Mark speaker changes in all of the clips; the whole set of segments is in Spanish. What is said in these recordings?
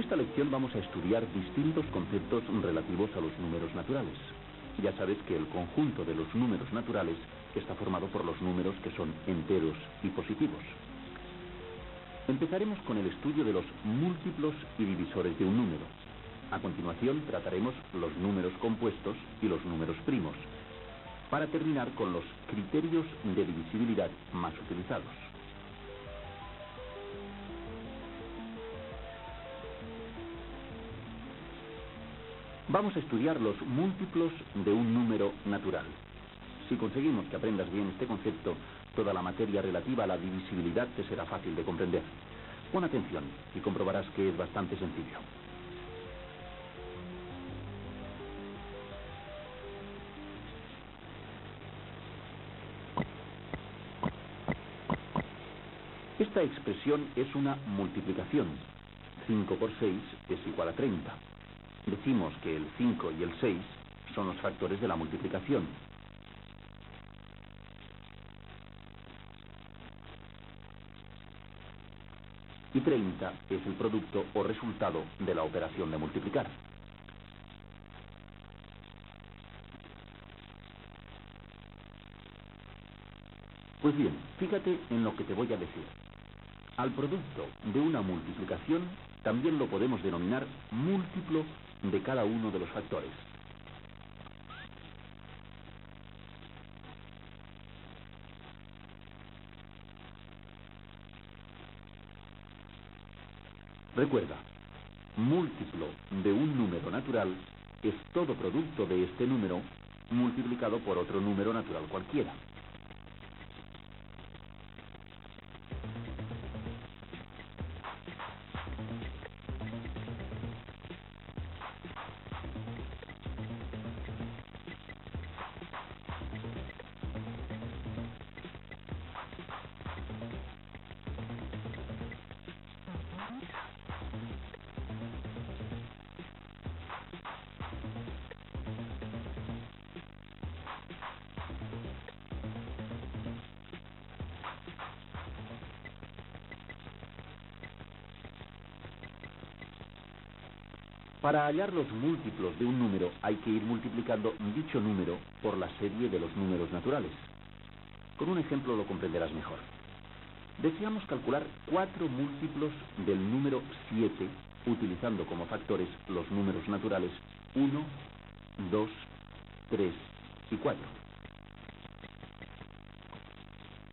Speaker 1: esta lección vamos a estudiar distintos conceptos relativos a los números naturales. Ya sabes que el conjunto de los números naturales está formado por los números que son enteros y positivos. Empezaremos con el estudio de los múltiplos y divisores de un número. A continuación trataremos los números compuestos y los números primos, para terminar con los criterios de divisibilidad más utilizados. Vamos a estudiar los múltiplos de un número natural. Si conseguimos que aprendas bien este concepto, toda la materia relativa a la divisibilidad te será fácil de comprender. Pon atención y comprobarás que es bastante sencillo. Esta expresión es una multiplicación. 5 por 6 es igual a 30. Decimos que el 5 y el 6 son los factores de la multiplicación. Y 30 es el producto o resultado de la operación de multiplicar. Pues bien, fíjate en lo que te voy a decir. Al producto de una multiplicación también lo podemos denominar múltiplo de cada uno de los factores. Recuerda, múltiplo de un número natural es todo producto de este número multiplicado por otro número natural cualquiera. Para hallar los múltiplos de un número hay que ir multiplicando dicho número por la serie de los números naturales. Con un ejemplo lo comprenderás mejor. Deseamos calcular 4 múltiplos del número 7 utilizando como factores los números naturales 1, 2, 3 y 4.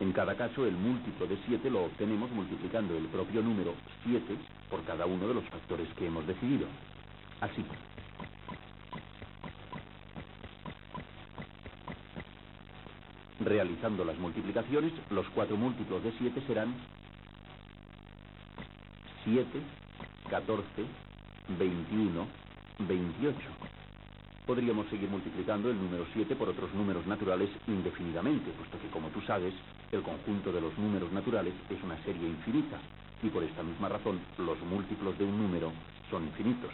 Speaker 1: En cada caso el múltiplo de 7 lo obtenemos multiplicando el propio número 7 por cada uno de los factores que hemos decidido. Así. Realizando las multiplicaciones, los 4 múltiplos de 7 serán 7, 14, 21, 28. Podríamos seguir multiplicando el número 7 por otros números naturales indefinidamente, puesto que, como tú sabes, el conjunto de los números naturales es una serie infinita, y por esta misma razón, los múltiplos de un número son infinitos.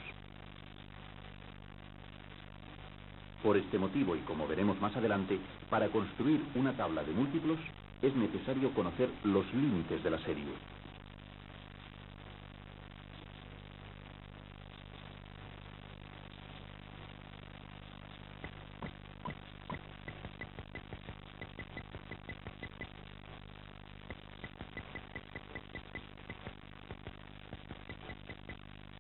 Speaker 1: Por este motivo, y como veremos más adelante, para construir una tabla de múltiplos es necesario conocer los límites de la serie.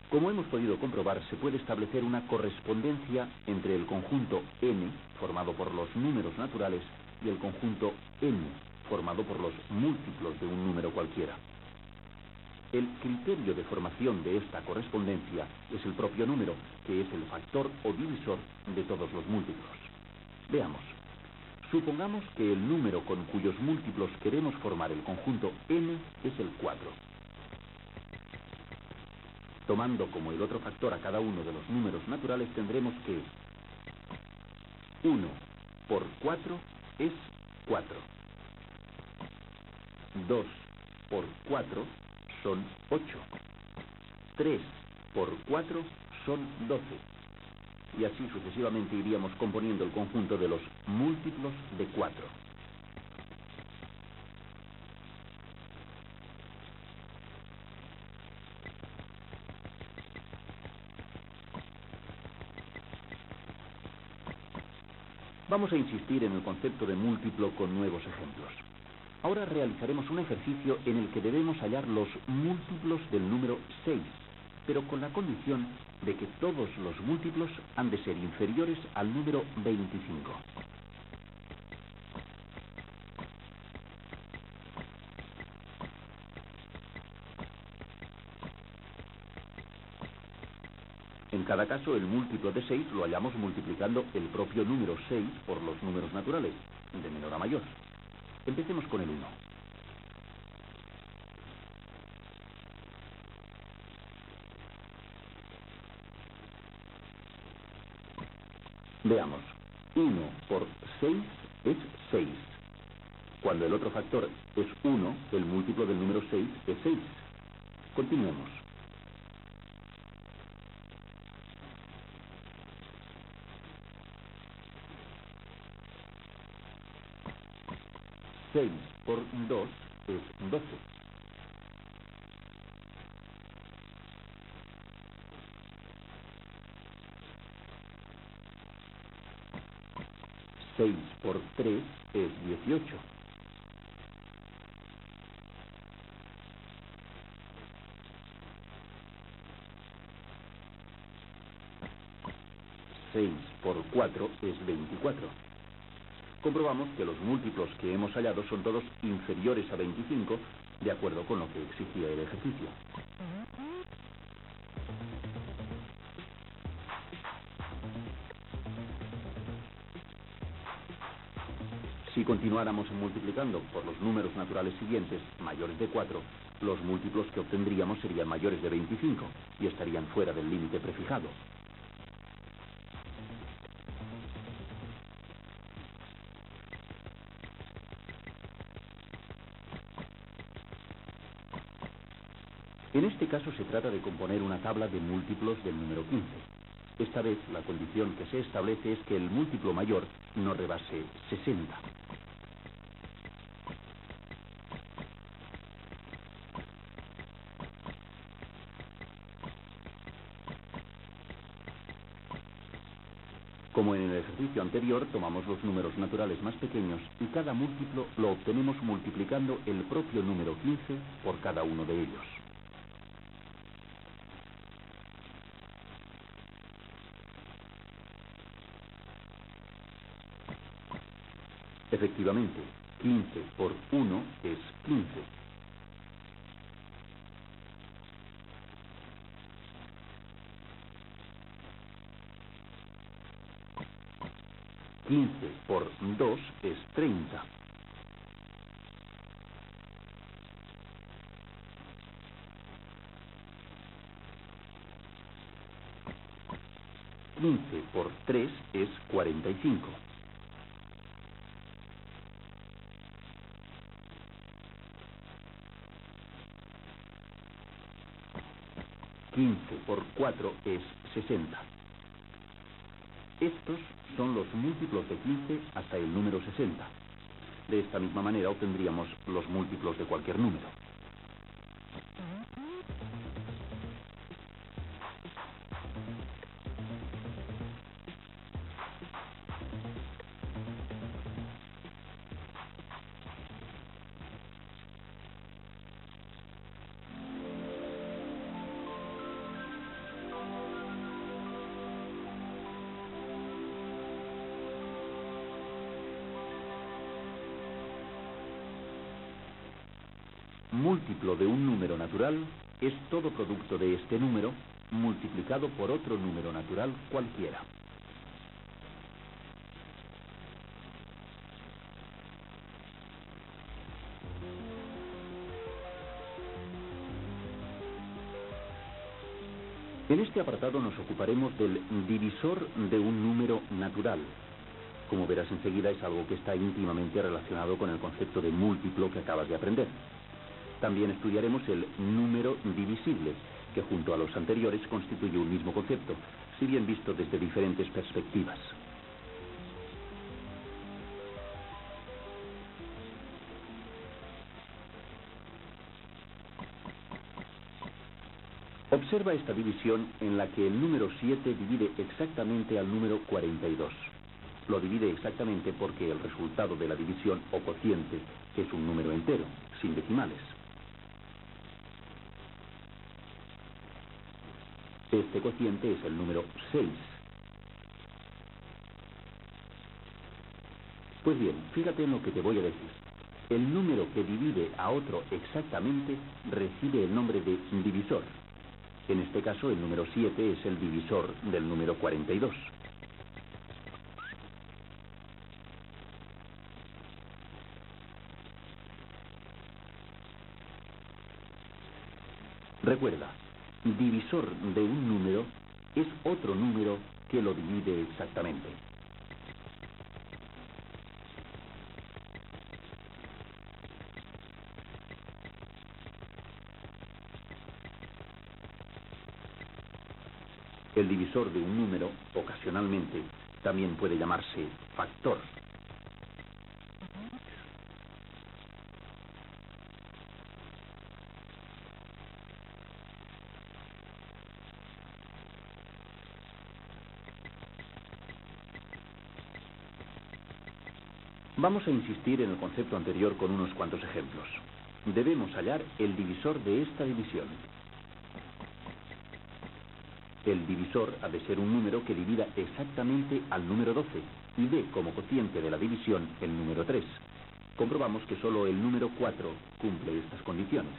Speaker 1: Como hemos podido comprobar, se puede establecer una correspondencia entre el conjunto n, formado por los números naturales, y el conjunto n, formado por los múltiplos de un número cualquiera. El criterio de formación de esta correspondencia es el propio número, que es el factor o divisor de todos los múltiplos. Veamos. Supongamos que el número con cuyos múltiplos queremos formar el conjunto n es el 4. Tomando como el otro factor a cada uno de los números naturales, tendremos que 1 por 4 es 4. 2 por 4 son 8. 3 por 4 son 12. Y así sucesivamente iríamos componiendo el conjunto de los múltiplos de 4. Vamos a insistir en el concepto de múltiplo con nuevos ejemplos. Ahora realizaremos un ejercicio en el que debemos hallar los múltiplos del número 6, pero con la condición de que todos los múltiplos han de ser inferiores al número 25. En cada caso, el múltiplo de 6 lo hallamos multiplicando el propio número 6 por los números naturales, de menor a mayor. Empecemos con el 1. Veamos, 1 por 6 es 6. Cuando el otro factor es 1, el múltiplo del número 6 es 6. Continuemos. 6 por 2 es 12. Seis por 3 es 18. 6 por 4 es 24. Comprobamos que los múltiplos que hemos hallado son todos inferiores a 25, de acuerdo con lo que exigía el ejercicio. Si continuáramos multiplicando por los números naturales siguientes, mayores de 4, los múltiplos que obtendríamos serían mayores de 25 y estarían fuera del límite prefijado. En este caso se trata de componer una tabla de múltiplos del número 15. Esta vez la condición que se establece es que el múltiplo mayor no rebase 60. Como en el ejercicio anterior, tomamos los números naturales más pequeños y cada múltiplo lo obtenemos multiplicando el propio número 15 por cada uno de ellos. Efectivamente, 15 por 1 es 15. 15 por 2 es 30. 15 por 3 es 45. 15 por 4 es 60. Estos son los múltiplos de 15 hasta el número 60. De esta misma manera obtendríamos los múltiplos de cualquier número. Múltiplo de un número natural es todo producto de este número multiplicado por otro número natural cualquiera. En este apartado nos ocuparemos del divisor de un número natural. Como verás enseguida, es algo que está íntimamente relacionado con el concepto de múltiplo que acabas de aprender. También estudiaremos el número divisible, que junto a los anteriores constituye un mismo concepto, si bien visto desde diferentes perspectivas. Observa esta división en la que el número 7 divide exactamente al número 42. Lo divide exactamente porque el resultado de la división o cociente es un número entero, sin decimales. Este cociente es el número 6. Pues bien, fíjate en lo que te voy a decir. El número que divide a otro exactamente recibe el nombre de divisor. En este caso, el número 7 es el divisor del número 42. Recuerda, divisor de un número es otro número que lo divide exactamente. El divisor de un número, ocasionalmente, también puede llamarse factor. Vamos a insistir en el concepto anterior con unos cuantos ejemplos. Debemos hallar el divisor de esta división. El divisor ha de ser un número que divida exactamente al número 12 y dé como cociente de la división el número 3. Comprobamos que solo el número 4 cumple estas condiciones.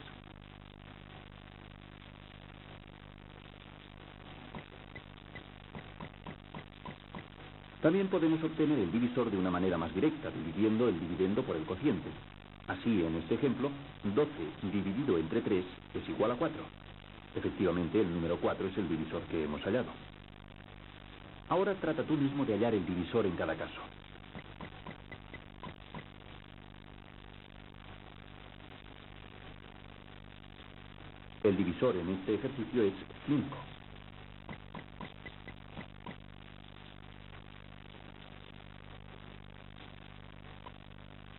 Speaker 1: También podemos obtener el divisor de una manera más directa, dividiendo el dividendo por el cociente. Así, en este ejemplo, 12 dividido entre 3 es igual a 4. Efectivamente, el número 4 es el divisor que hemos hallado. Ahora trata tú mismo de hallar el divisor en cada caso. El divisor en este ejercicio es 5.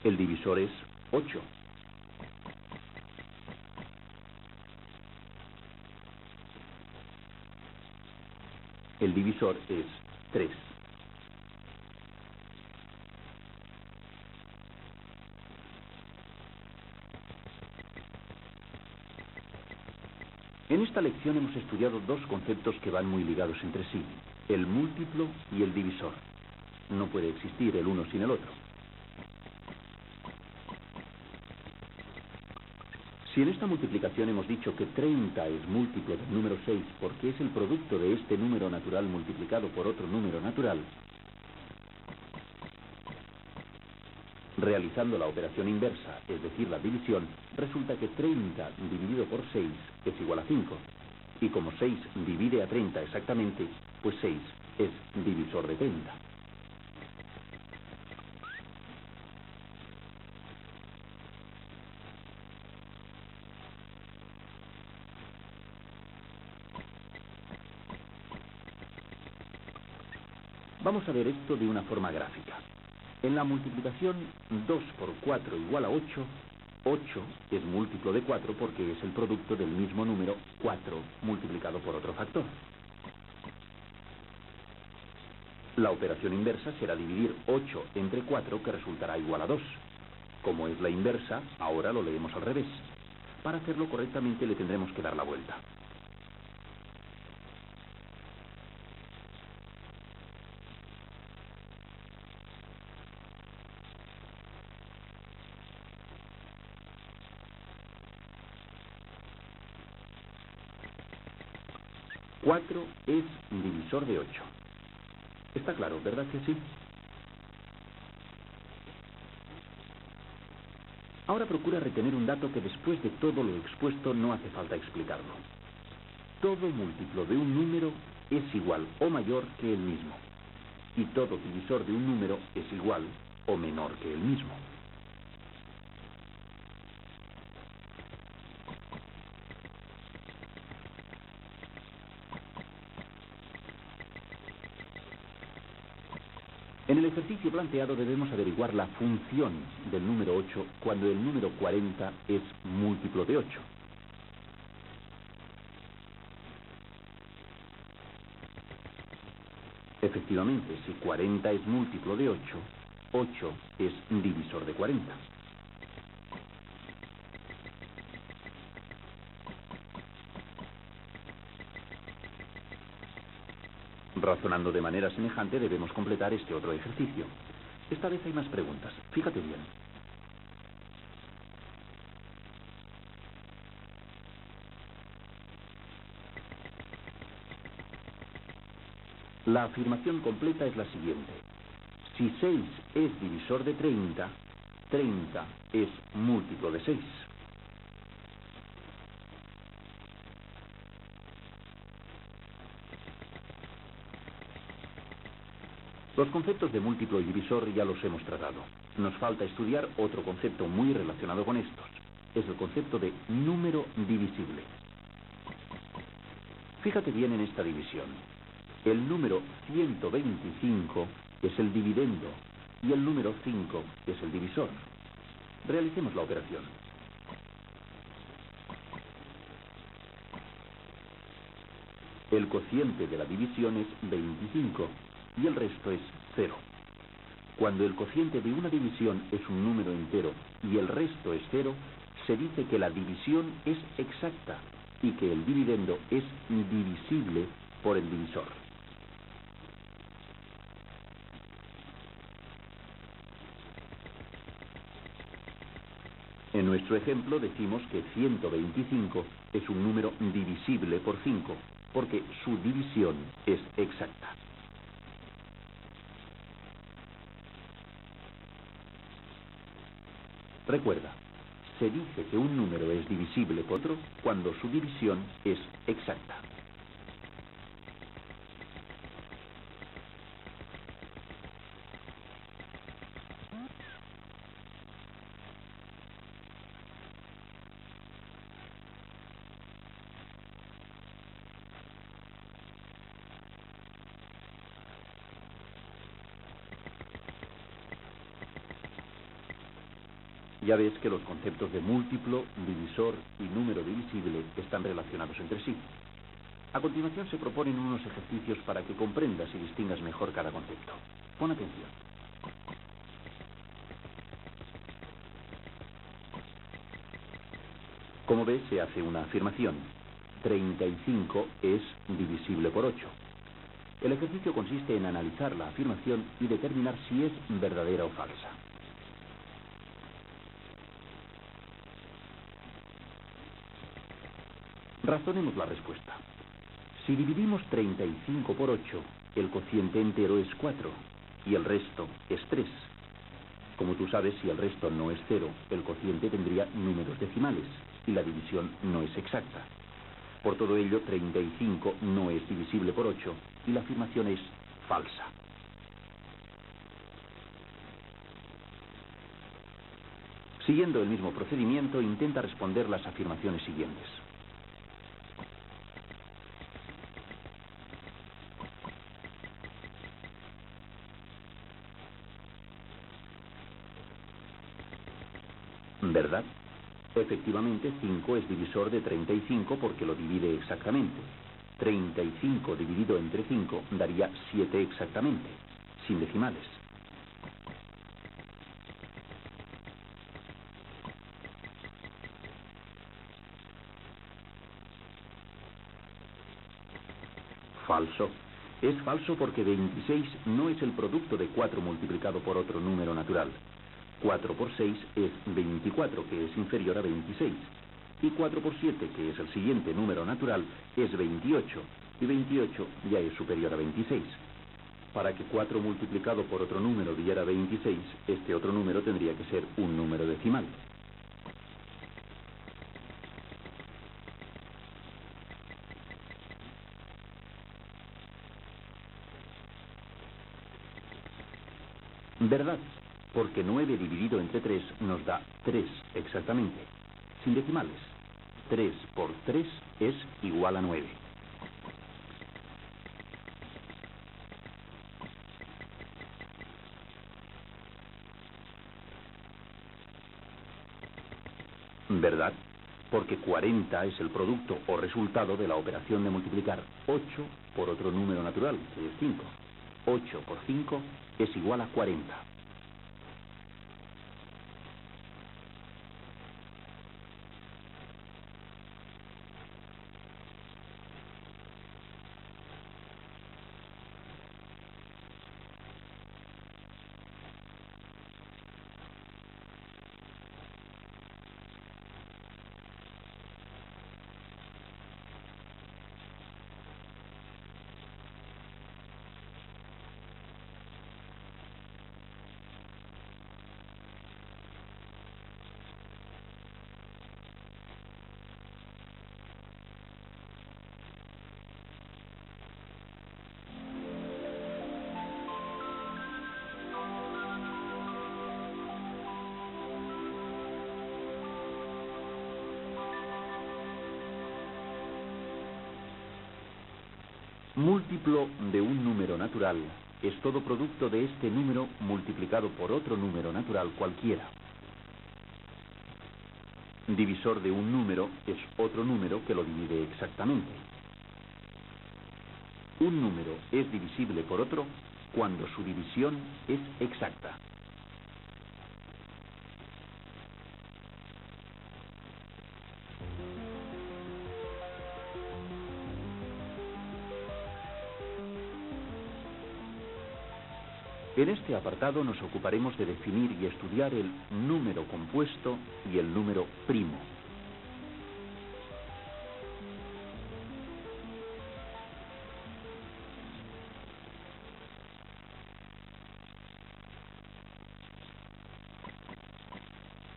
Speaker 1: El divisor es 8. El divisor es 3. En esta lección hemos estudiado dos conceptos que van muy ligados entre sí, el múltiplo y el divisor. No puede existir el uno sin el otro. Si en esta multiplicación hemos dicho que 30 es múltiplo del número 6 porque es el producto de este número natural multiplicado por otro número natural, realizando la operación inversa, es decir, la división, resulta que 30 dividido por 6 es igual a 5. Y como 6 divide a 30 exactamente, pues 6 es divisor de 30. Vamos a ver esto de una forma gráfica. En la multiplicación 2 por 4 igual a 8, 8 es múltiplo de 4 porque es el producto del mismo número 4 multiplicado por otro factor. La operación inversa será dividir 8 entre 4, que resultará igual a 2. Como es la inversa, ahora lo leemos al revés. Para hacerlo correctamente le tendremos que dar la vuelta. Cuatro es divisor de 8. Está claro, ¿verdad que sí? Ahora procura retener un dato que después de todo lo expuesto no hace falta explicarlo. Todo múltiplo de un número es igual o mayor que el mismo. Y todo divisor de un número es igual o menor que el mismo. En el ejercicio planteado debemos averiguar la función del número 8 cuando el número 40 es múltiplo de 8. Efectivamente, si 40 es múltiplo de 8, 8 es divisor de 40. Razonando de manera semejante, debemos completar este otro ejercicio. Esta vez hay más preguntas. Fíjate bien. La afirmación completa es la siguiente. Si 6 es divisor de 30, 30 es múltiplo de 6. Los conceptos de múltiplo y divisor ya los hemos tratado. Nos falta estudiar otro concepto muy relacionado con estos. Es el concepto de número divisible. Fíjate bien en esta división. El número 125 es el dividendo y el número 5 es el divisor. Realicemos la operación. El cociente de la división es 25 y el resto es 0. Cuando el cociente de una división es un número entero y el resto es 0, se dice que la división es exacta y que el dividendo es divisible por el divisor. En nuestro ejemplo decimos que 125 es un número divisible por 5, porque su división es exacta. Recuerda, se dice que un número es divisible por otro cuando su división es exacta. Ya ves que los conceptos de múltiplo, divisor y número divisible están relacionados entre sí. A continuación se proponen unos ejercicios para que comprendas y distingas mejor cada concepto. Pon atención. Como ves, se hace una afirmación. 35 es divisible por 8. El ejercicio consiste en analizar la afirmación y determinar si es verdadera o falsa. Razonemos la respuesta. Si dividimos 35 por 8, el cociente entero es 4 y el resto es 3. Como tú sabes, si el resto no es 0, el cociente tendría números decimales y la división no es exacta. Por todo ello, 35 no es divisible por 8 y la afirmación es falsa. Siguiendo el mismo procedimiento, intenta responder las afirmaciones siguientes. ¿Verdad? Efectivamente, 5 es divisor de 35 porque lo divide exactamente. 35 dividido entre 5 daría 7 exactamente, sin decimales. Falso. Es falso porque 26 no es el producto de 4 multiplicado por otro número natural. 4 por 6 es 24, que es inferior a 26. Y 4 por 7, que es el siguiente número natural, es 28. Y 28 ya es superior a 26. Para que 4 multiplicado por otro número diera 26, este otro número tendría que ser un número decimal. ¿Verdad? Porque 9 dividido entre 3 nos da 3 exactamente, sin decimales. 3 por 3 es igual a 9. ¿Verdad? Porque 40 es el producto o resultado de la operación de multiplicar 8 por otro número natural, que es 5. 8 por 5 es igual a 40. Múltiplo de un número natural es todo producto de este número multiplicado por otro número natural cualquiera. Divisor de un número es otro número que lo divide exactamente. Un número es divisible por otro cuando su división es exacta. En este apartado nos ocuparemos de definir y estudiar el número compuesto y el número primo.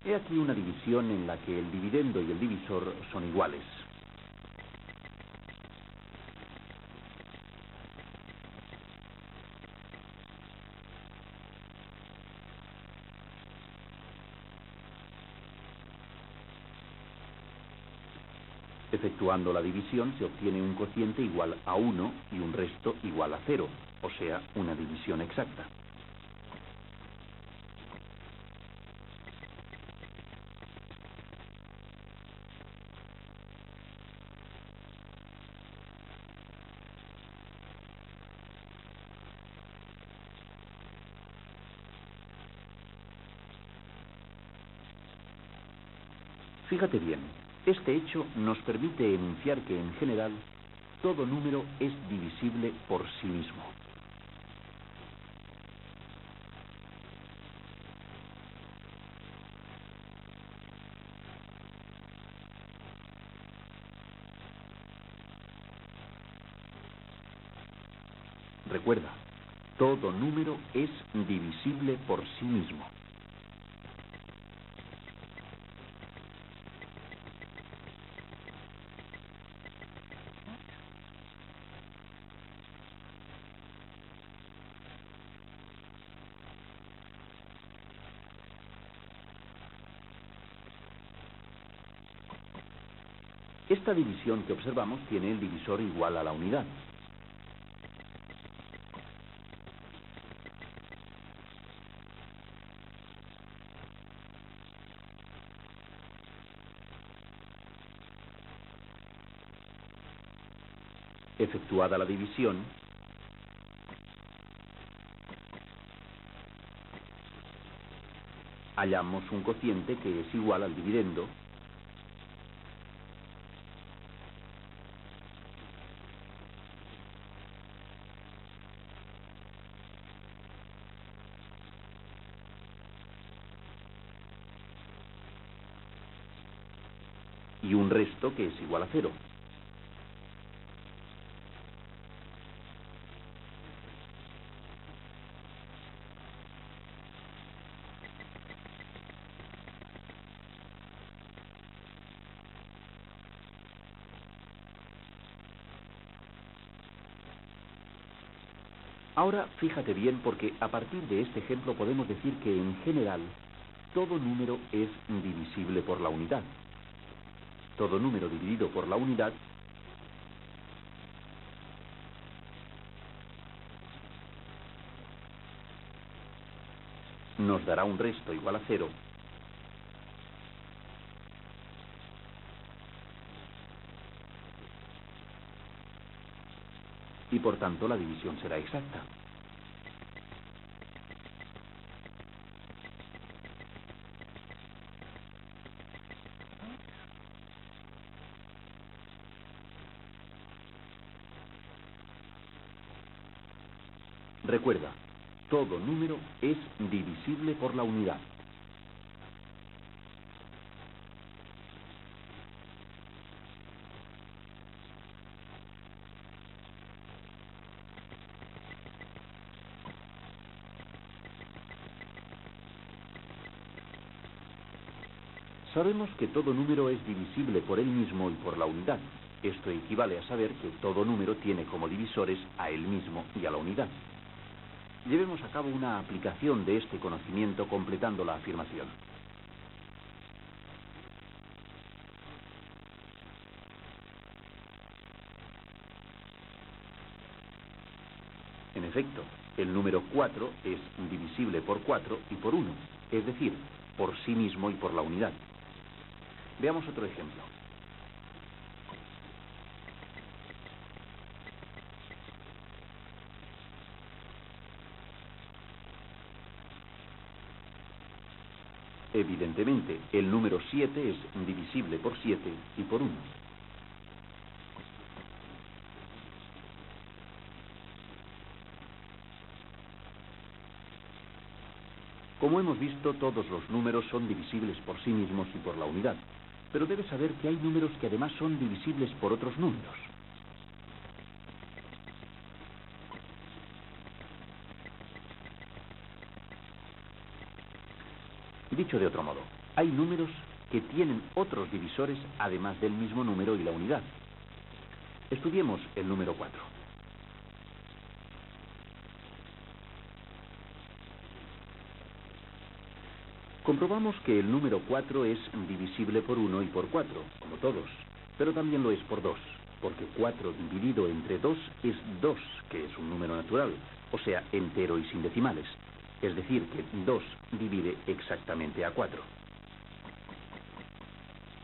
Speaker 1: He aquí una división en la que el dividendo y el divisor son iguales. Efectuando la división se obtiene un cociente igual a 1 y un resto igual a 0, o sea, una división exacta. Fíjate bien, este hecho nos permite enunciar que en general todo número es divisible por sí mismo. Recuerda, todo número es divisible por sí mismo. Esta división que observamos tiene el divisor igual a la unidad. Efectuada la división, hallamos un cociente que es igual al dividendo y un resto que es igual a 0. Ahora fíjate bien porque a partir de este ejemplo podemos decir que en general todo número es divisible por la unidad. Todo número dividido por la unidad nos dará un resto igual a 0 y por tanto la división será exacta. Recuerda, todo número es divisible por la unidad. Sabemos que todo número es divisible por él mismo y por la unidad. Esto equivale a saber que todo número tiene como divisores a él mismo y a la unidad. Llevemos a cabo una aplicación de este conocimiento completando la afirmación. En efecto, el número 4 es divisible por 4 y por 1, es decir, por sí mismo y por la unidad. Veamos otro ejemplo. Evidentemente, el número 7 es divisible por 7 y por 1. Como hemos visto, todos los números son divisibles por sí mismos y por la unidad. Pero debes saber que hay números que además son divisibles por otros números. Dicho de otro modo, hay números que tienen otros divisores además del mismo número y la unidad. Estudiemos el número 4. Comprobamos que el número 4 es divisible por 1 y por 4, como todos, pero también lo es por 2, porque 4 dividido entre 2 es 2, que es un número natural, o sea, entero y sin decimales. Es decir, que 2 divide exactamente a 4.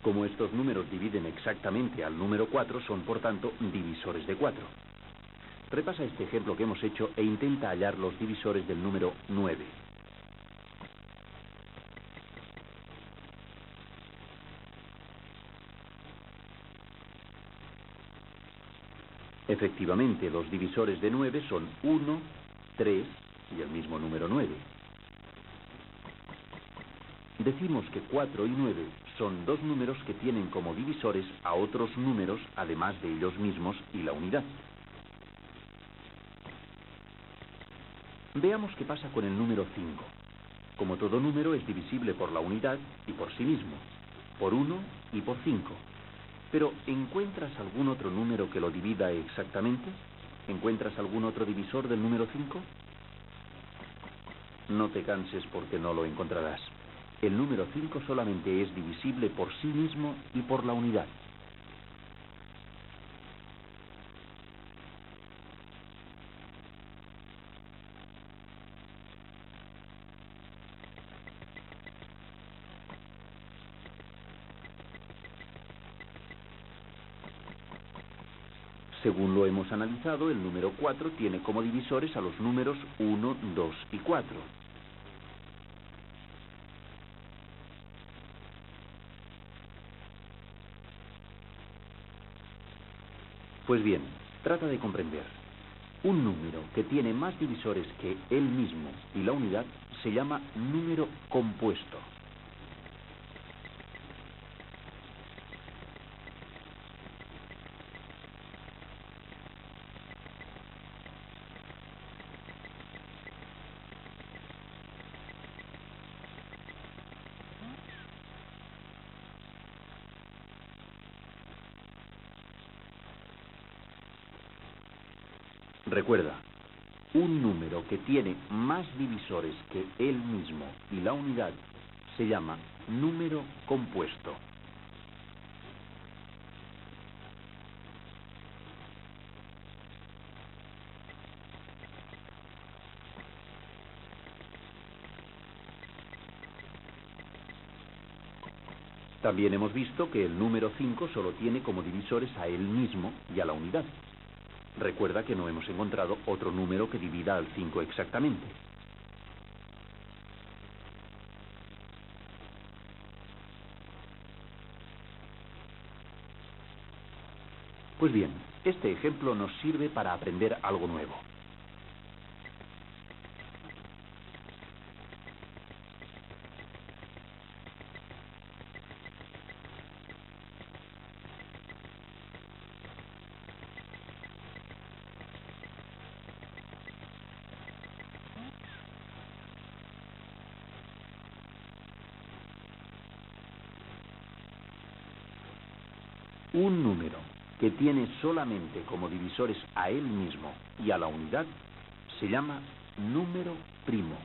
Speaker 1: Como estos números dividen exactamente al número 4, son por tanto divisores de 4. Repasa este ejemplo que hemos hecho e intenta hallar los divisores del número 9. Efectivamente, los divisores de 9 son 1, 3 y el mismo número 9. Decimos que 4 y 9 son dos números que tienen como divisores a otros números además de ellos mismos y la unidad. Veamos qué pasa con el número 5. Como todo número es divisible por la unidad y por sí mismo, por 1 y por 5. Pero, ¿encuentras algún otro número que lo divida exactamente? ¿Encuentras algún otro divisor del número 5? No te canses porque no lo encontrarás. El número 5 solamente es divisible por sí mismo y por la unidad. Según lo hemos analizado, el número 4 tiene como divisores a los números 1, 2 y 4. Pues bien, trata de comprender. Un número que tiene más divisores que él mismo y la unidad se llama número compuesto. Recuerda, un número que tiene más divisores que él mismo y la unidad se llama número compuesto. También hemos visto que el número 5 solo tiene como divisores a él mismo y a la unidad. Recuerda que no hemos encontrado otro número que divida al 5 exactamente. Pues bien, este ejemplo nos sirve para aprender algo nuevo. Un número que tiene solamente como divisores a él mismo y a la unidad se llama número primo.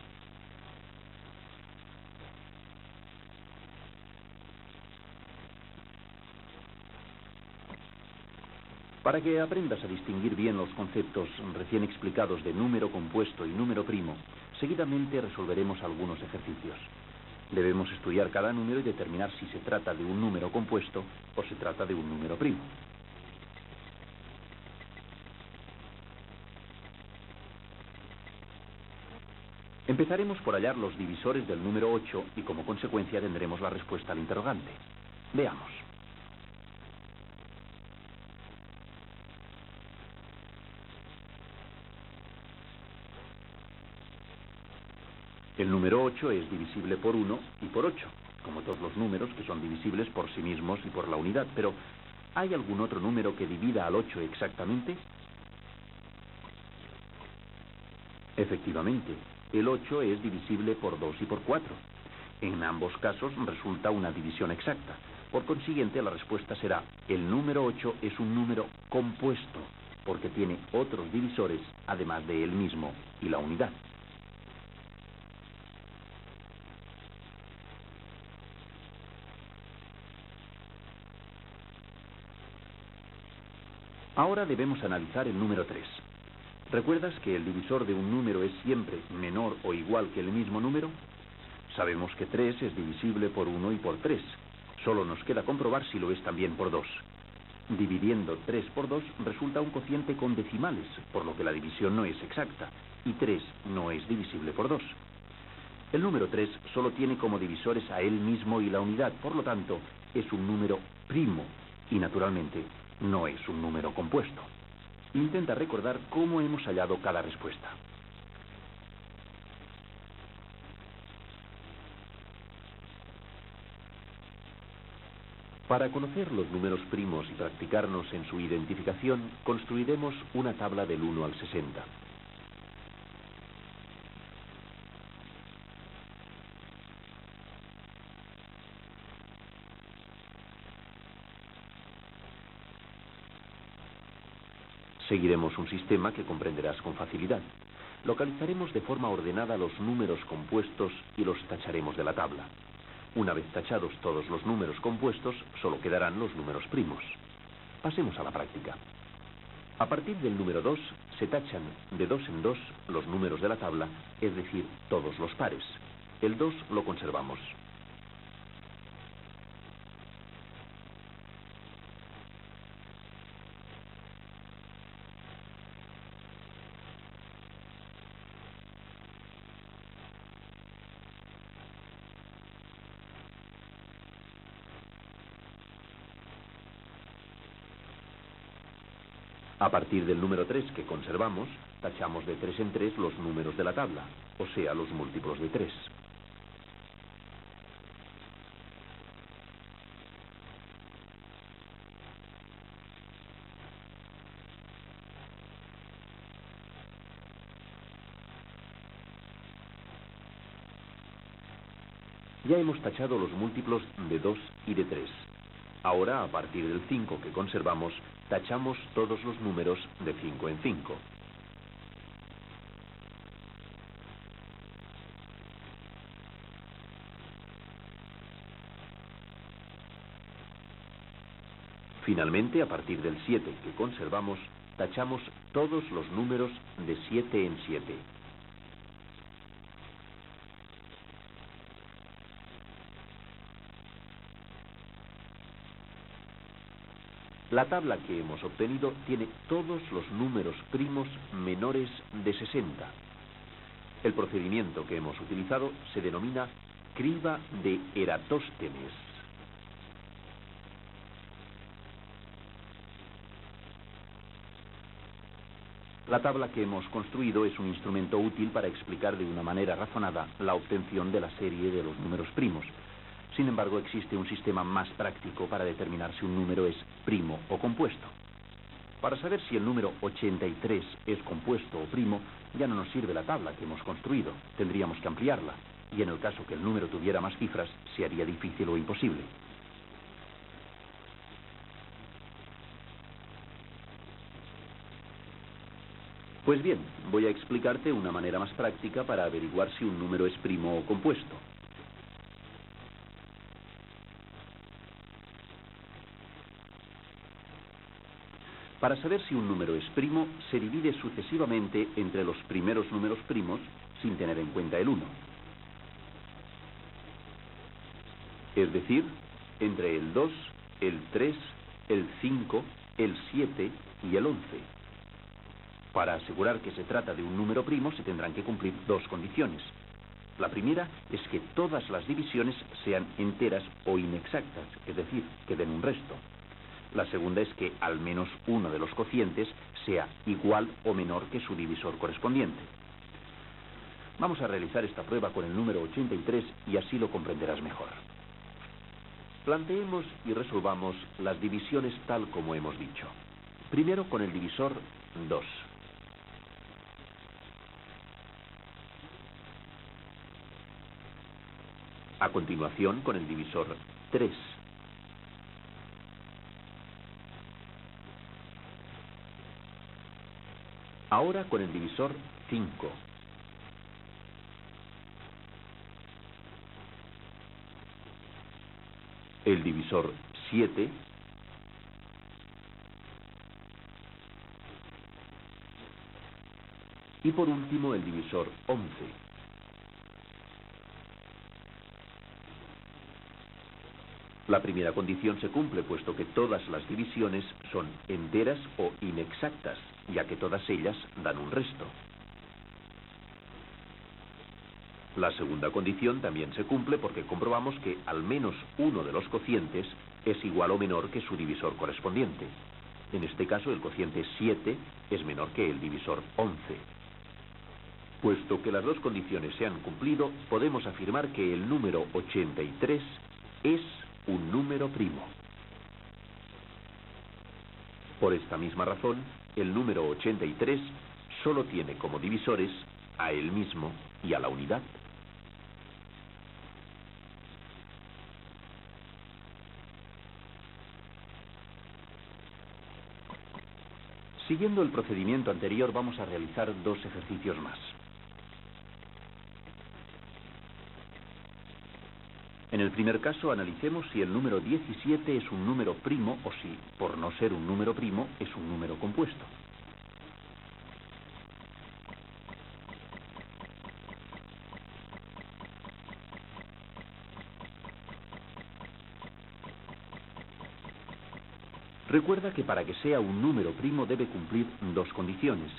Speaker 1: Para que aprendas a distinguir bien los conceptos recién explicados de número compuesto y número primo, seguidamente resolveremos algunos ejercicios. Debemos estudiar cada número y determinar si se trata de un número compuesto o se trata de un número primo. Empezaremos por hallar los divisores del número 8 y como consecuencia tendremos la respuesta al interrogante. Veamos. El número 8 es divisible por 1 y por 8, como todos los números que son divisibles por sí mismos y por la unidad. Pero, ¿hay algún otro número que divida al 8 exactamente? Efectivamente, el 8 es divisible por 2 y por 4. En ambos casos resulta una división exacta. Por consiguiente, la respuesta será: el número 8 es un número compuesto, porque tiene otros divisores además de él mismo y la unidad. Ahora debemos analizar el número 3. ¿Recuerdas que el divisor de un número es siempre menor o igual que el mismo número? Sabemos que 3 es divisible por 1 y por 3. Solo nos queda comprobar si lo es también por 2. Dividiendo 3 por 2 resulta un cociente con decimales, por lo que la división no es exacta, y 3 no es divisible por 2. El número 3 solo tiene como divisores a él mismo y la unidad, por lo tanto, es un número primo, y naturalmente no es un número compuesto. Intenta recordar cómo hemos hallado cada respuesta. Para conocer los números primos y practicarnos en su identificación, construiremos una tabla del 1 al 60. Seguiremos un sistema que comprenderás con facilidad. Localizaremos de forma ordenada los números compuestos y los tacharemos de la tabla. Una vez tachados todos los números compuestos, solo quedarán los números primos. Pasemos a la práctica. A partir del número 2, se tachan de 2 en 2 los números de la tabla, es decir, todos los pares. El 2 lo conservamos. A partir del número 3 que conservamos, tachamos de 3 en 3 los números de la tabla, o sea, los múltiplos de 3. Ya hemos tachado los múltiplos de 2 y de 3. Ahora, a partir del 5 que conservamos, tachamos todos los números de 5 en 5. Finalmente, a partir del 7 que conservamos, tachamos todos los números de 7 en 7. La tabla que hemos obtenido tiene todos los números primos menores de 60. El procedimiento que hemos utilizado se denomina criba de Eratóstenes. La tabla que hemos construido es un instrumento útil para explicar de una manera razonada la obtención de la serie de los números primos. Sin embargo, existe un sistema más práctico para determinar si un número es primo o compuesto. Para saber si el número 83 es compuesto o primo, ya no nos sirve la tabla que hemos construido, tendríamos que ampliarla, y en el caso que el número tuviera más cifras, se haría difícil o imposible. Pues bien, voy a explicarte una manera más práctica para averiguar si un número es primo o compuesto. Para saber si un número es primo, se divide sucesivamente entre los primeros números primos sin tener en cuenta el 1. Es decir, entre el 2, el 3, el 5, el 7 y el 11. Para asegurar que se trata de un número primo se tendrán que cumplir dos condiciones. La primera es que todas las divisiones sean enteras o inexactas, es decir, que den un resto. La segunda es que al menos uno de los cocientes sea igual o menor que su divisor correspondiente. Vamos a realizar esta prueba con el número 83 y así lo comprenderás mejor. Planteemos y resolvamos las divisiones tal como hemos dicho. Primero con el divisor 2. A continuación con el divisor 3. Ahora con el divisor 5. El divisor 7. Y por último el divisor 11. La primera condición se cumple puesto que todas las divisiones son enteras o inexactas, ya que todas ellas dan un resto. La segunda condición también se cumple porque comprobamos que al menos uno de los cocientes es igual o menor que su divisor correspondiente. En este caso el cociente 7 es menor que el divisor 11. Puesto que las dos condiciones se han cumplido, podemos afirmar que el número 83 es un número primo. Por esta misma razón, el número 83 solo tiene como divisores a él mismo y a la unidad. Siguiendo el procedimiento anterior, vamos a realizar dos ejercicios más. En el primer caso, analicemos si el número 17 es un número primo o si, por no ser un número primo, es un número compuesto. Recuerda que para que sea un número primo debe cumplir dos condiciones.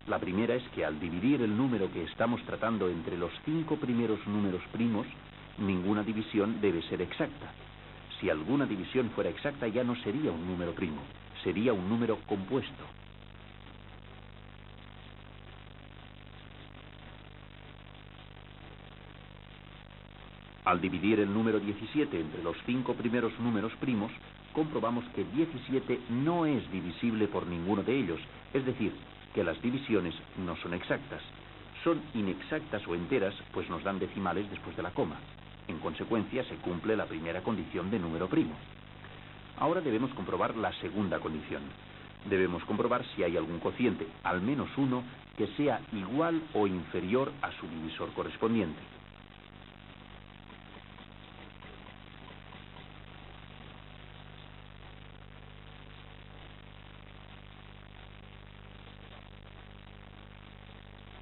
Speaker 1: La primera es que al dividir el número que estamos tratando entre los 5 primeros números primos, ninguna división debe ser exacta. Si alguna división fuera exacta ya no sería un número primo, sería un número compuesto. Al dividir el número 17 entre los 5 primeros números primos, comprobamos que 17 no es divisible por ninguno de ellos, es decir, que las divisiones no son exactas. Son inexactas o enteras, pues nos dan decimales después de la coma. En consecuencia, se cumple la primera condición de número primo. Ahora debemos comprobar la segunda condición. Debemos comprobar si hay algún cociente, al menos uno, que sea igual o inferior a su divisor correspondiente.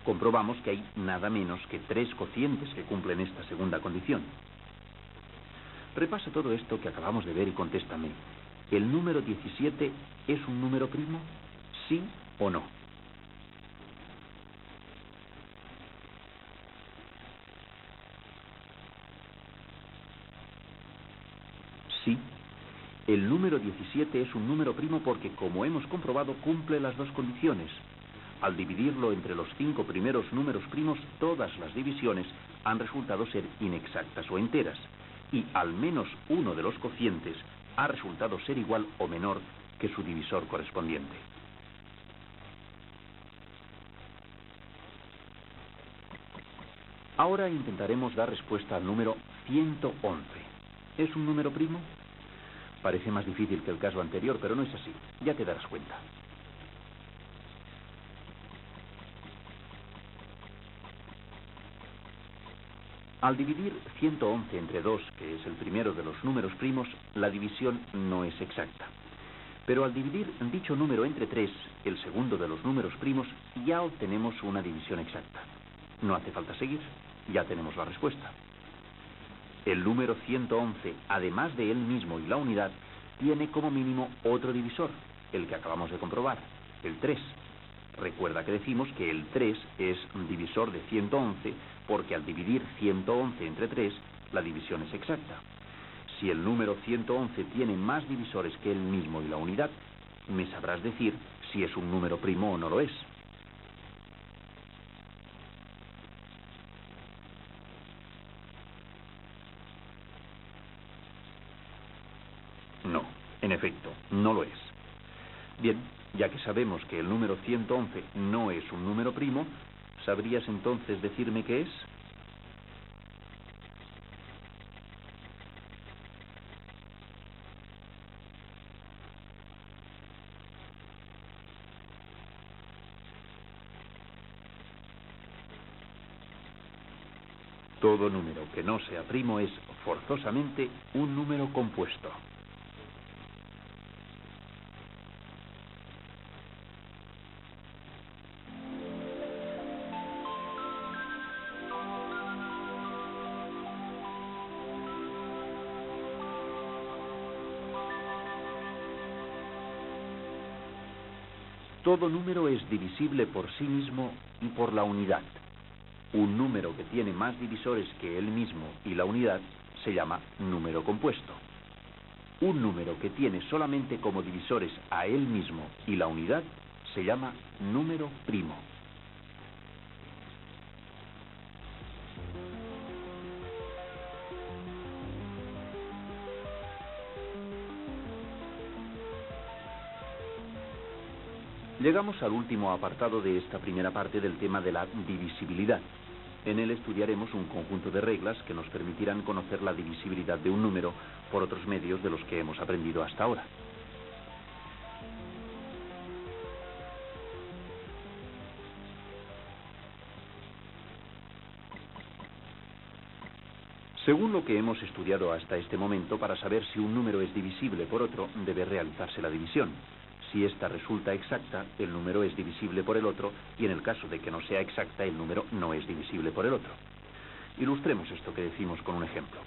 Speaker 1: Comprobamos que hay nada menos que 3 cocientes que cumplen esta segunda condición. Repasa todo esto que acabamos de ver y contéstame. ¿El número 17 es un número primo? ¿Sí o no? Sí. El número 17 es un número primo porque, como hemos comprobado, cumple las dos condiciones. Al dividirlo entre los 5 primeros números primos, todas las divisiones han resultado ser inexactas o enteras, y al menos uno de los cocientes ha resultado ser igual o menor que su divisor correspondiente. Ahora intentaremos dar respuesta al número 111. ¿Es un número primo? Parece más difícil que el caso anterior, pero no es así. Ya te darás cuenta. Al dividir 111 entre 2, que es el primero de los números primos, la división no es exacta. Pero al dividir dicho número entre 3, el segundo de los números primos, ya obtenemos una división exacta. No hace falta seguir, ya tenemos la respuesta. El número 111, además de él mismo y la unidad, tiene como mínimo otro divisor, el que acabamos de comprobar, el 3. Recuerda que decimos que el 3 es un divisor de 111 porque al dividir 111 entre 3, la división es exacta. Si el número 111 tiene más divisores que él mismo y la unidad, me sabrás decir si es un número primo o no lo es. No, en efecto, no lo es. Bien, ya que sabemos que el número 111 no es un número primo, ¿sabrías entonces decirme qué es? Todo número que no sea primo es, forzosamente, un número compuesto. Todo número es divisible por sí mismo y por la unidad. Un número que tiene más divisores que él mismo y la unidad se llama número compuesto. Un número que tiene solamente como divisores a él mismo y la unidad se llama número primo. Llegamos al último apartado de esta primera parte del tema de la divisibilidad. En él estudiaremos un conjunto de reglas que nos permitirán conocer la divisibilidad de un número por otros medios de los que hemos aprendido hasta ahora. Según lo que hemos estudiado hasta este momento, para saber si un número es divisible por otro, debe realizarse la división. Si esta resulta exacta, el número es divisible por el otro, y en el caso de que no sea exacta, el número no es divisible por el otro. Ilustremos esto que decimos con un ejemplo.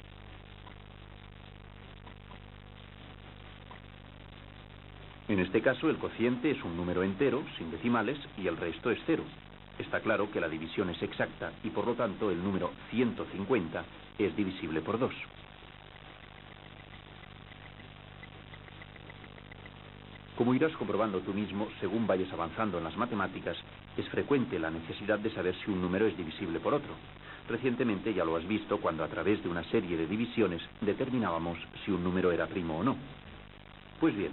Speaker 1: En este caso, el cociente es un número entero, sin decimales, y el resto es 0. Está claro que la división es exacta, y por lo tanto el número 150 es divisible por 2. Como irás comprobando tú mismo, según vayas avanzando en las matemáticas, es frecuente la necesidad de saber si un número es divisible por otro. Recientemente ya lo has visto cuando a través de una serie de divisiones determinábamos si un número era primo o no. Pues bien,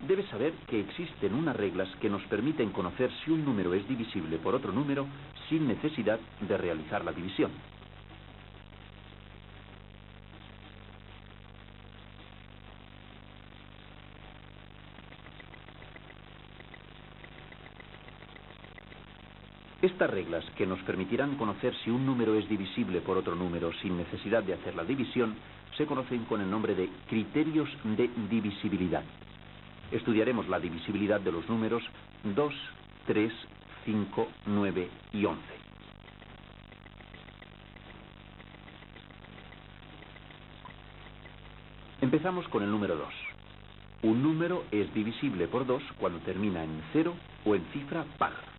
Speaker 1: debes saber que existen unas reglas que nos permiten conocer si un número es divisible por otro número sin necesidad de realizar la división. Estas reglas, que nos permitirán conocer si un número es divisible por otro número sin necesidad de hacer la división, se conocen con el nombre de criterios de divisibilidad. Estudiaremos la divisibilidad de los números 2, 3, 5, 9 y 11. Empezamos con el número 2. Un número es divisible por 2 cuando termina en 0 o en cifra par.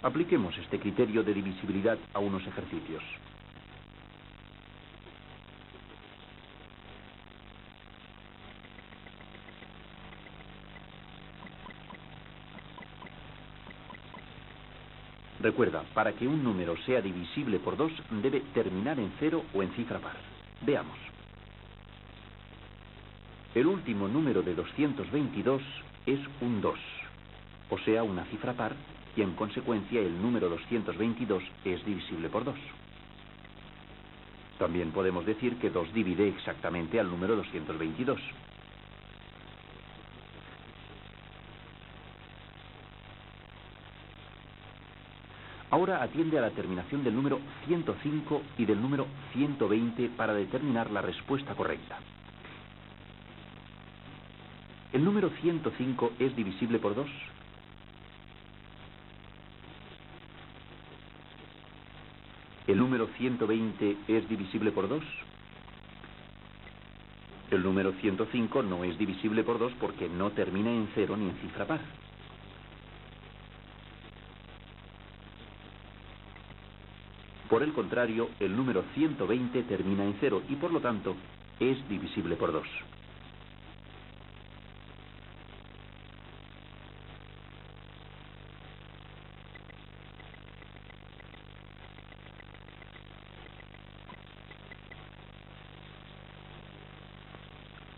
Speaker 1: Apliquemos este criterio de divisibilidad a unos ejercicios. Recuerda, para que un número sea divisible por 2, debe terminar en 0 o en cifra par. Veamos. El último número de 222 es un 2, o sea, una cifra par, y en consecuencia el número 222 es divisible por 2. También podemos decir que 2 divide exactamente al número 222. Ahora atiende a la terminación del número 105 y del número 120 para determinar la respuesta correcta. ¿El número 105 es divisible por 2? ¿El número 120 es divisible por 2? El número 105 no es divisible por 2 porque no termina en 0 ni en cifra par. Por el contrario, el número 120 termina en 0 y por lo tanto es divisible por 2.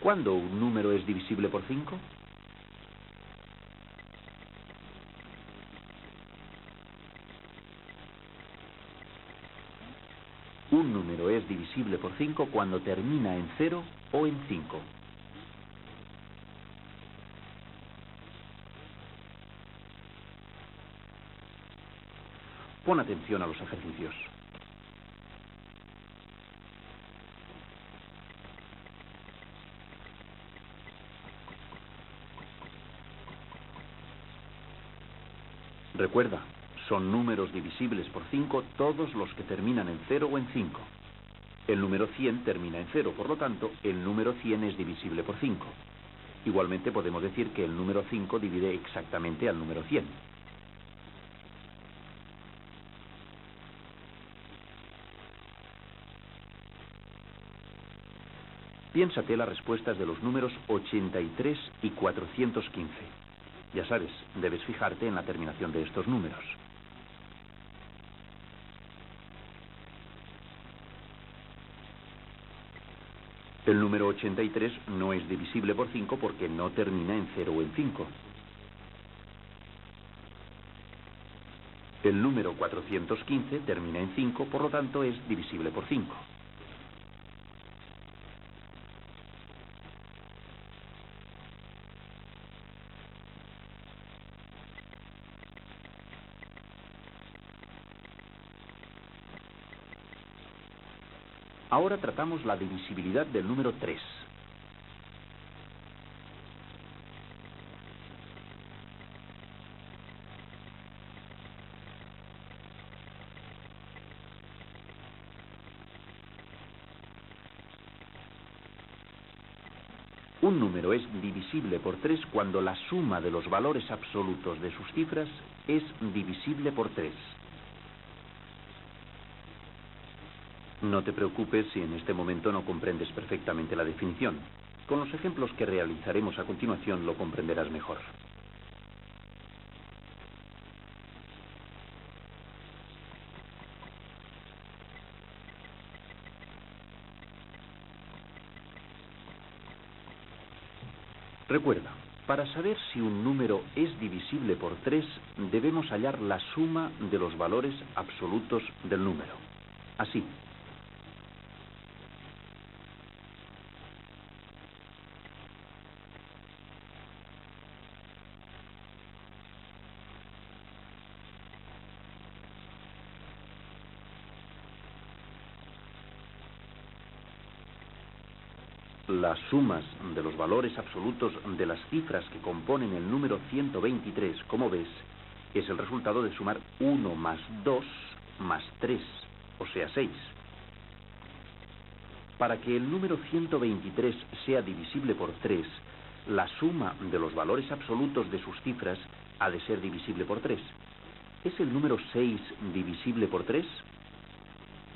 Speaker 1: ¿Cuándo un número es divisible por 5? Un número es divisible por 5 cuando termina en 0 o en 5. Pon atención a los ejercicios. Recuerda, son números divisibles por 5 todos los que terminan en 0 o en 5. El número 100 termina en 0, por lo tanto, el número 100 es divisible por 5. Igualmente podemos decir que el número 5 divide exactamente al número 100. Piénsate las respuestas de los números 83 y 415. Ya sabes, debes fijarte en la terminación de estos números. El número 83 no es divisible por 5 porque no termina en 0 o en 5. El número 415 termina en 5, por lo tanto es divisible por 5. Ahora tratamos la divisibilidad del número 3. Un número es divisible por 3 cuando la suma de los valores absolutos de sus cifras es divisible por 3. No te preocupes si en este momento no comprendes perfectamente la definición. Con los ejemplos que realizaremos a continuación lo comprenderás mejor. Recuerda, para saber si un número es divisible por 3, debemos hallar la suma de los valores absolutos del número. Así. Las sumas de los valores absolutos de las cifras que componen el número 123, como ves, es el resultado de sumar 1 más 2 más 3, o sea 6. Para que el número 123 sea divisible por 3, la suma de los valores absolutos de sus cifras ha de ser divisible por 3. ¿Es el número 6 divisible por 3?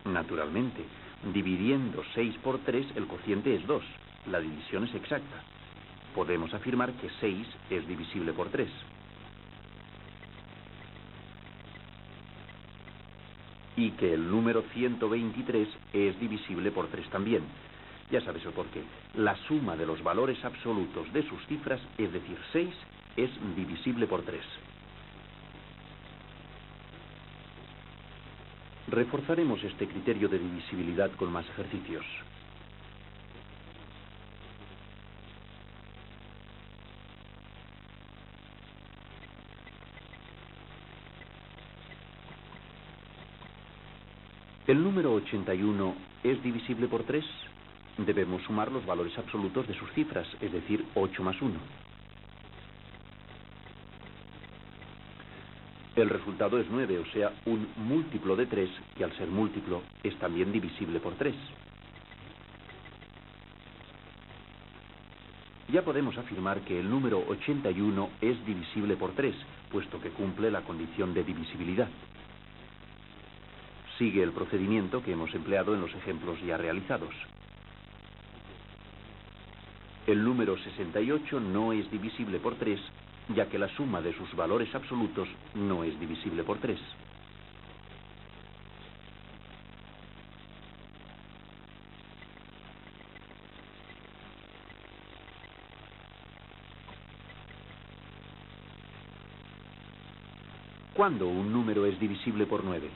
Speaker 1: Naturalmente, dividiendo 6 por 3, el cociente es 2. La división es exacta. Podemos afirmar que 6 es divisible por 3. Y que el número 123 es divisible por 3 también. Ya sabes el porqué. La suma de los valores absolutos de sus cifras, es decir, 6, es divisible por 3. Reforzaremos este criterio de divisibilidad con más ejercicios. ¿El número 81 es divisible por 3? Debemos sumar los valores absolutos de sus cifras, es decir, 8 más 1. El resultado es 9, o sea, un múltiplo de 3, que al ser múltiplo es también divisible por 3. Ya podemos afirmar que el número 81 es divisible por 3, puesto que cumple la condición de divisibilidad. Sigue el procedimiento que hemos empleado en los ejemplos ya realizados. El número 68 no es divisible por 3, ya que la suma de sus valores absolutos no es divisible por 3. ¿Cuándo un número es divisible por 9?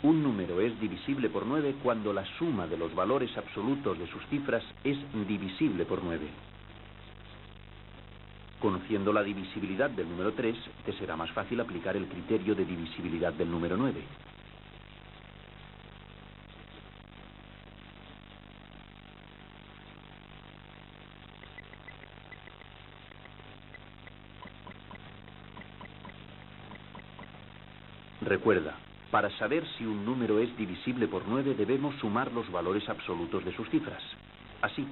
Speaker 1: Un número es divisible por 9 cuando la suma de los valores absolutos de sus cifras es divisible por 9. Conociendo la divisibilidad del número 3, te será más fácil aplicar el criterio de divisibilidad del número 9. Recuerda, para saber si un número es divisible por 9 debemos sumar los valores absolutos de sus cifras. Así.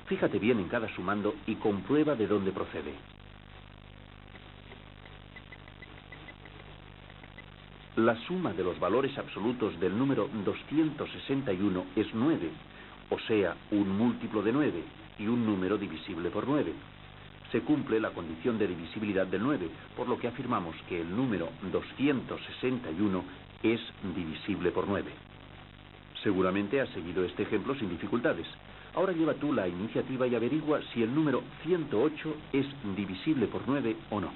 Speaker 1: Fíjate bien en cada sumando y comprueba de dónde procede. La suma de los valores absolutos del número 261 es 9, o sea, un múltiplo de 9 y un número divisible por 9. Se cumple la condición de divisibilidad del 9, por lo que afirmamos que el número 261 es divisible por 9. Seguramente has seguido este ejemplo sin dificultades. Ahora lleva tú la iniciativa y averigua si el número 108 es divisible por 9 o no.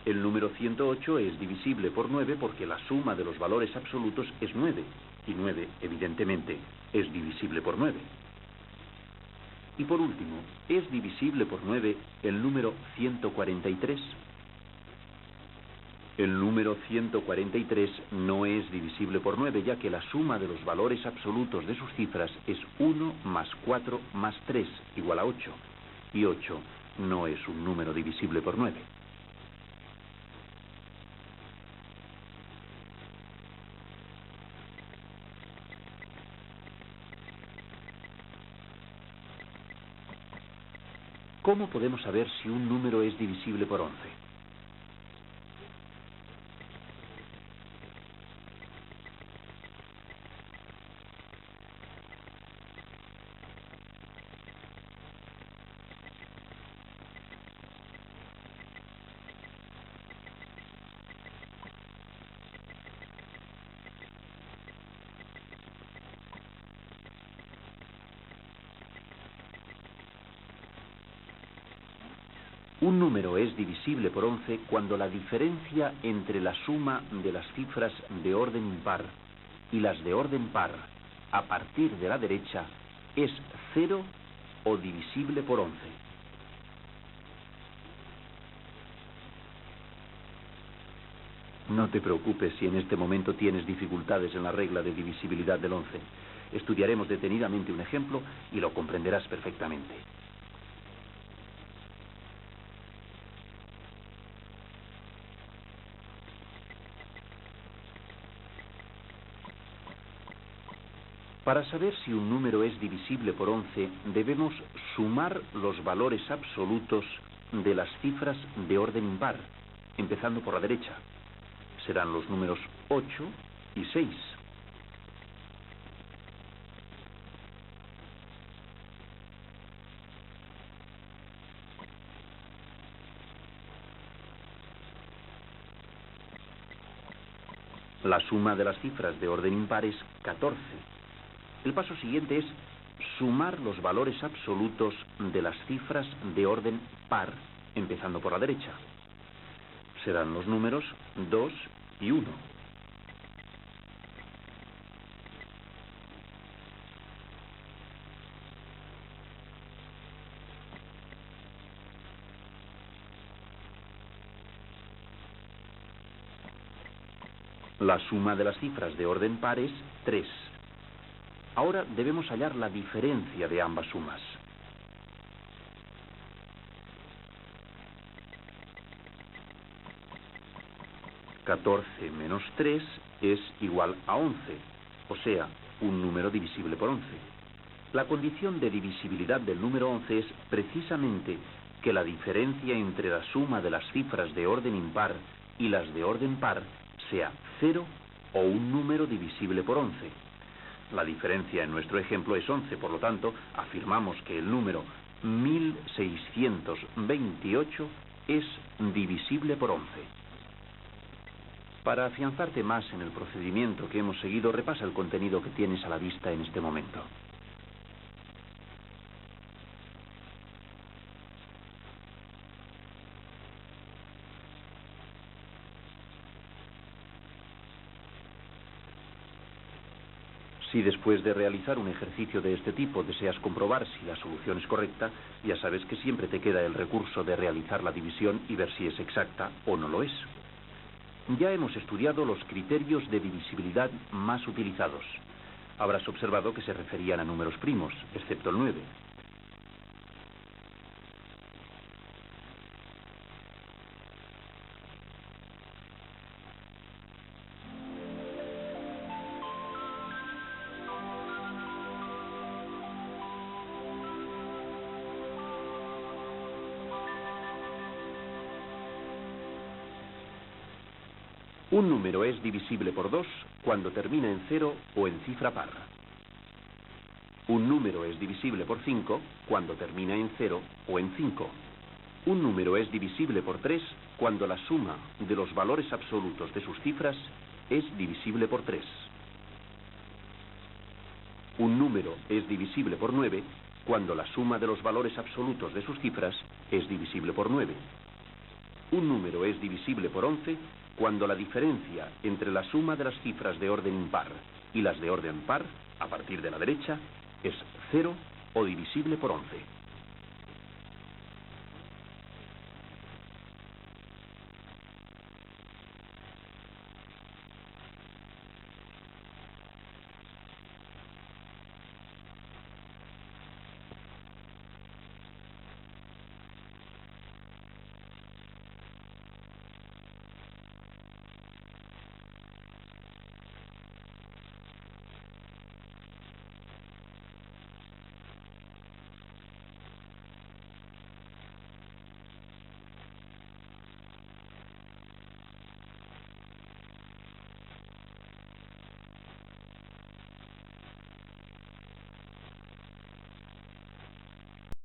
Speaker 1: El número 108 es divisible por 9 porque la suma de los valores absolutos es 9, y 9, evidentemente, es divisible por 9. Y por último, ¿es divisible por 9 el número 143? El número 143 no es divisible por 9, ya que la suma de los valores absolutos de sus cifras es 1 más 4 más 3 igual a 8, y 8 no es un número divisible por 9. ¿Cómo podemos saber si un número es divisible por 11? Un número es divisible por 11 cuando la diferencia entre la suma de las cifras de orden impar y las de orden par a partir de la derecha es 0 o divisible por 11. No te preocupes si en este momento tienes dificultades en la regla de divisibilidad del 11. Estudiaremos detenidamente un ejemplo y lo comprenderás perfectamente. Para saber si un número es divisible por 11, debemos sumar los valores absolutos de las cifras de orden impar, empezando por la derecha. Serán los números 8 y 6. La suma de las cifras de orden impar es 14. El paso siguiente es sumar los valores absolutos de las cifras de orden par, empezando por la derecha. Serán los números 2 y 1. La suma de las cifras de orden par es 3. Ahora debemos hallar la diferencia de ambas sumas. ...14 menos 3 es igual a 11, o sea, un número divisible por 11. La condición de divisibilidad del número 11 es precisamente que la diferencia entre la suma de las cifras de orden impar y las de orden par sea 0 o un número divisible por 11. La diferencia en nuestro ejemplo es 11, por lo tanto, afirmamos que el número 1628 es divisible por 11. Para afianzarte más en el procedimiento que hemos seguido, repasa el contenido que tienes a la vista en este momento. Si después de realizar un ejercicio de este tipo deseas comprobar si la solución es correcta, ya sabes que siempre te queda el recurso de realizar la división y ver si es exacta o no lo es. Ya hemos estudiado los criterios de divisibilidad más utilizados. Habrás observado que se referían a números primos, excepto el 9. Un número es divisible por 2 cuando termina en 0 o en cifra par. Un número es divisible por 5 cuando termina en 0 o en 5. Un número es divisible por 3 cuando la suma de los valores absolutos de sus cifras es divisible por 3. Un número es divisible por 9 cuando la suma de los valores absolutos de sus cifras es divisible por 9. Un número es divisible por 11 cuando la diferencia entre la suma de las cifras de orden impar y las de orden par, a partir de la derecha, es 0 o divisible por 11.